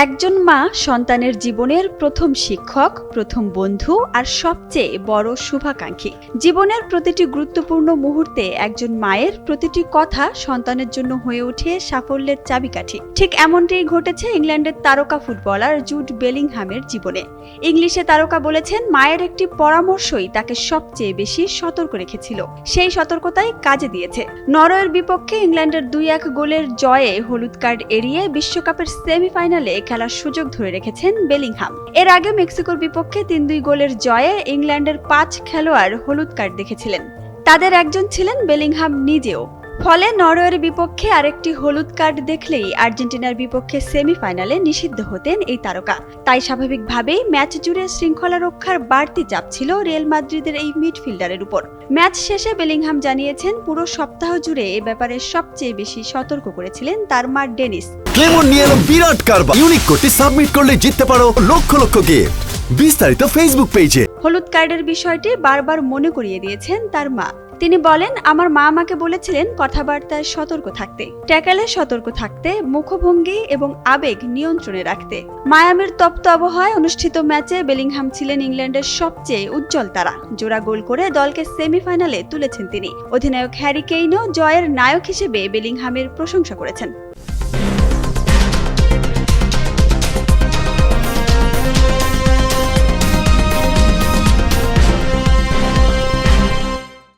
একজন মা সন্তানের জীবনের প্রথম শিক্ষক, প্রথম বন্ধু আর সবচেয়ে বড় শুভাকাঙ্ক্ষী। জীবনের প্রতিটি গুরুত্বপূর্ণ মুহূর্তে একজন মায়ের প্রতিটি কথা সন্তানের জন্য হয়ে ওঠে সাফল্যের চাবিকাঠি। ঠিক এমনটাই ঘটেছে ইংল্যান্ডের তারকা ফুটবলার জুড বেলিংহামের জীবনে। ইংলিশে তারকা বলেছেন, মায়ের একটি পরামর্শই তাকে সবচেয়ে বেশি সতর্ক রেখেছিল। সেই সতর্কতাই কাজে দিয়েছে। নরওয়ের বিপক্ষে ইংল্যান্ডের ২-১ গোলের জয়ে হলুদ কার্ড এড়িয়ে বিশ্বকাপের সেমিফাইনালে খেলার সুযোগ ধরে রেখেছেন বেলিংহাম। এর আগে মেক্সিকোর বিপক্ষে ৩-২ গোলের জয়ে ইংল্যান্ডের ৫ খেলোয়াড় হলুদ কার্ড দেখেছিলেন। তাদের একজন ছিলেন বেলিংহাম নিজেও। ফলে নরওয়ের বিপক্ষে আরেকটি হলুদ কার্ড দেখলেই আর্জেন্টিনার বিপক্ষে সেমিফাইনালে নিষিদ্ধ হতেন এই তারকা। তাই স্বাভাবিকভাবেই ম্যাচ জুড়ে শৃঙ্খলা রক্ষার বাড়তি চাপ ছিল রিয়াল মাদ্রিদের এই মিডফিল্ডারের উপর। ম্যাচ শেষে বেলিংহাম জানিয়েছেন, পুরো সপ্তাহ জুড়ে এ ব্যাপারে সবচেয়ে বেশি সতর্ক করেছিলেন তার মা ডেনিস। ক্লেমন নিয়ে এলো বিরাট কারবার। ইউনিক কোডটি সাবমিট করলে জিততে পারো লক্ষ লক্ষ গিফট। বিস্তারিত ফেসবুক পেজে। হলুদ কার্ডের বিষয়টি বারবার মনে করিয়ে দিয়েছেন তার মা। তিনি বলেন, আমার মা আমাকে বলেছিলেন কথাবার্তায় সতর্ক থাকতে, ট্যাকেলে সতর্ক থাকতে, মুখভঙ্গি এবং আবেগ নিয়ন্ত্রণে রাখতে। মায়ামির তপ্ত আবহাওয়ায় অনুষ্ঠিত ম্যাচে বেলিংহাম ছিলেন ইংল্যান্ডের সবচেয়ে উজ্জ্বল তারা। জোড়া গোল করে দলকে সেমিফাইনালে তুলেছেন তিনি। অধিনায়ক হ্যারি কেইনও জয়ের নায়ক হিসেবে বেলিংহামের প্রশংসা করেছেন।